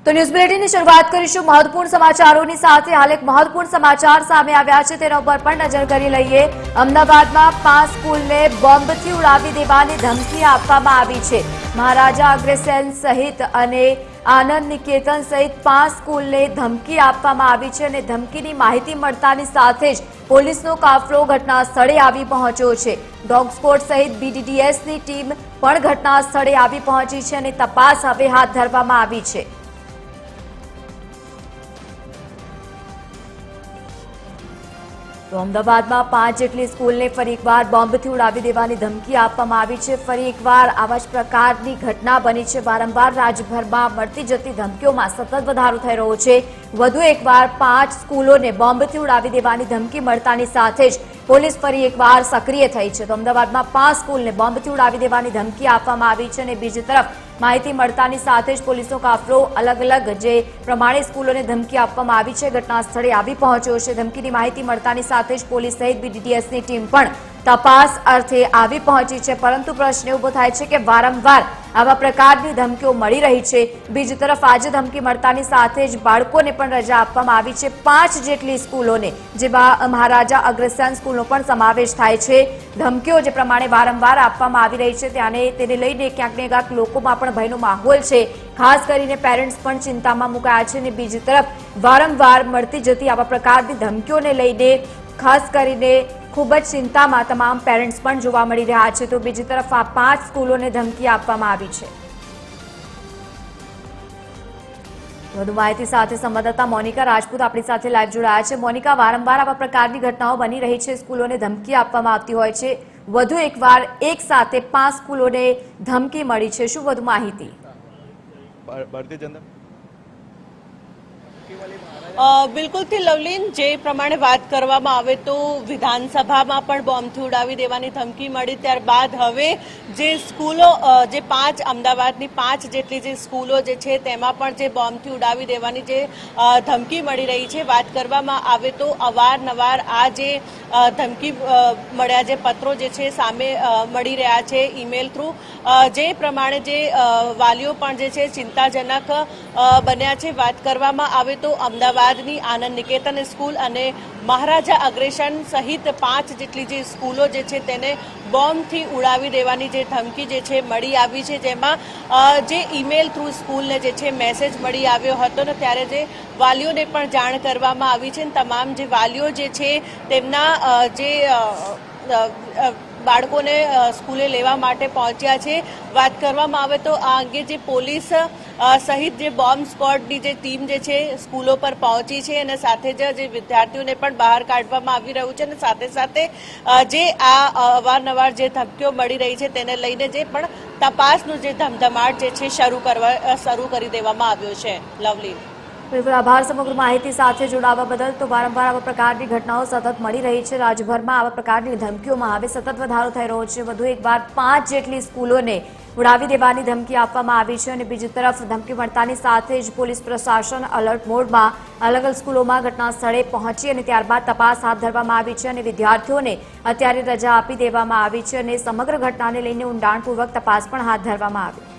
તો ન્યૂઝ બુલેટિનની શરૂઆત કરીશું મહત્વપૂર્ણ સમાચારોની સાથે। હાલ એક મહત્વપૂર્ણ સમાચાર સામે આવ્યા છે, તેના ઉપર પણ નજર કરી લઈએ। અમદાવાદમાં 5 સ્કૂલને બોમ્બથી ઉડાવી દેવાની ધમકી આપવામાં આવી છે। મહારાજા અગ્રસેન સહિત અને આનંદ નિકેતન સહિત 5 સ્કૂલને ધમકી આપવામાં આવી છે અને ધમકીની માહિતી મળતાની સાથે જ પોલીસનો કાફલો ઘટના સ્થળે આવી પહોંચ્યો છે। ડોગ સ્ક્વોડ સહિત BDDSની ટીમ પણ ઘટના સ્થળે આવી પહોંચી છે અને તપાસ હવે હાથ ધરવામાં આવી છે। તો અમદાવાદમાં 5 જેટલી સ્કૂલને ફરી એકવાર બોમ્બથી ઉડાવી દેવાની ધમકી આપવામાં આવી છે। ફરી એકવાર આવા જ પ્રકારની ઘટના બની છે। વારંવાર રાજ્યભરમાં મળતી જતી ધમકીઓમાં સતત વધારો થઈ રહ્યો છે। વધુ એકવાર 5 સ્કૂલોને બોમ્બથી ઉડાવી દેવાની ધમકી મળતાની સાથે જ પોલીસ ફરી એકવાર સક્રિય થઈ છે। તો અમદાવાદમાં 5 સ્કૂલને બોમ્બથી ઉડાવી દેવાની ધમકી આપવામાં આવી છે અને બીજી તરફ માહિતી મળતાની સાથે જ પોલીસનો કાફલો અલગ અલગ જે પ્રમાણે સ્કૂલોને ધમકી આપવામાં આવી છે ઘટના સ્થળે આવી પહોંચ્યો છે। ધમકીની માહિતી મળતાની સાથે જ પોલીસ સહિત BDDSની ટીમ પણ તપાસ અર્થે આવી પહોંચી છે, પરંતુ પ્રશ્ન ઉભો થાય છે કે વારંવાર આવા પ્રકારની ધમકીઓ મળી રહી છે। બીજી તરફ આજે ધમકી મળતાની સાથે જ બાળકોને પણ રજા આપવામાં આવી છે। 5 જેટલી સ્કૂલોને, જેમાં મહારાજા અગ્રસેન સ્કૂલનો પણ સમાવેશ થાય છે। ધમકીઓ જે પ્રમાણે વારંવાર આપવામાં આવી રહી છે તેને લઈને ક્યાંક ને ક્યાંક લોકોમાં પણ ભયનો માહોલ છે। ખાસ કરીને પેરેન્ટ્સ પણ ચિંતામાં મુકાયા છે અને બીજી તરફ વારંવાર મળતી જતી આવા પ્રકારની ધમકીઓને લઈને ખાસ કરીને ખૂબ જ ચિંતામાં તમામ પેરેન્ટ્સ પણ જોવા મળી રહ્યા છે। તો બીજી તરફ આ 5 સ્કૂલોને ધમકી આપવામાં આવી છે। વધુ માહિતી સાથે સંવાદદાતા મોનિકા રાજપૂત આપણી સાથે લાઈવ જોડાયા છે। મોનિકા, વારંવાર આવા પ્રકારની ઘટનાઓ બની રહી છે, સ્કૂલોને ધમકી આપવામાં આવતી હોય છે, વધુ એકવાર એક સાથે 5 સ્કૂલોને ધમકી મળી છે, શું વધુ માહિતી? બિલકુલથી લવલીન, જે પ્રમાણે વાત કરવામાં આવે તો વિધાનસભામાં પણ બોમ્બથી ઉડાવી દેવાની ધમકી મળી, ત્યારબાદ હવે જે સ્કૂલો જે 5 અમદાવાદની 5 જેટલી જે સ્કૂલો જે છે તેમાં પણ જે બોમ્બથી ઉડાવી દેવાની જે ધમકી મળી રહી છે। વાત કરવામાં આવે તો અવારનવાર આ જે ધમકી મળ્યા જે પત્રો જે છે સામે મળી રહ્યા છે ઈમેલ થ્રુ, જે પ્રમાણે જે વાલીઓ પણ જે છે ચિંતાજનક બન્યા છે। વાત કરવામાં આવે તો અમદાવાદની આનંદ નિકેતન સ્કૂલ અને મહારાજા અગ્રસેન સહિત 5 જેટલી જે સ્કૂલો જે છે તેને બોમ્બથી ઉડાવી દેવાની જે ધમકી જે છે મળી આવી છે, જેમાં જે ઈમેલ થ્રુ સ્કૂલને જે છે મેસેજ મળી આવ્યો હતો ને ત્યારે જે વાલીઓને પણ જાણ કરવામાં આવી છે। તમામ જે વાલીઓ જે છે તેમના જે બાળકોને સ્કૂલે લેવા માટે પહોંચ્યા છે। વાત કરવામાં આવે તો આ અંગે જે પોલીસ સહિત જે બોમ્બ સ્ક્વોડની જે ટીમ જે છે સ્કૂલો પર પહોંચી છે અને સાથે જ જે વિદ્યાર્થીઓને પણ બહાર કાઢવામાં આવી રહ્યું છે અને સાથે સાથે જે આ અવારનવાર જે ધમકીઓ મળી રહી છે તેને લઈને જે પણ તપાસનું જે ધમધમાટ જે છે શરૂ કરી દેવામાં આવ્યો છે। લવલી, બિલકુલ આભાર સમગ્ર માહિતી સાથે જોડાવા બદલ। તો વારંવાર આવા પ્રકારની ઘટનાઓ સતત મળી રહી છે। રાજ્યભરમાં આવા પ્રકારની ધમકીઓમાં હવે સતત વધારો થઈ રહ્યો છે। વધુ એકવાર 5 જેટલી સ્કૂલોને ઉડાવી દેવાની ધમકી આપવામાં આવી છે અને બીજી તરફ ધમકી મળતાની સાથે જ પોલીસ પ્રશાસન અલર્ટ મોડમાં અલગ અલગ સ્કૂલોમાં ઘટના સ્થળે પહોંચી અને ત્યારબાદ તપાસ હાથ ધરવામાં આવી છે અને વિદ્યાર્થીઓને અત્યારે રજા આપી દેવામાં આવી છે અને સમગ્ર ઘટનાને લઈને ઊંડાણપૂર્વક તપાસ પણ હાથ ધરવામાં આવી।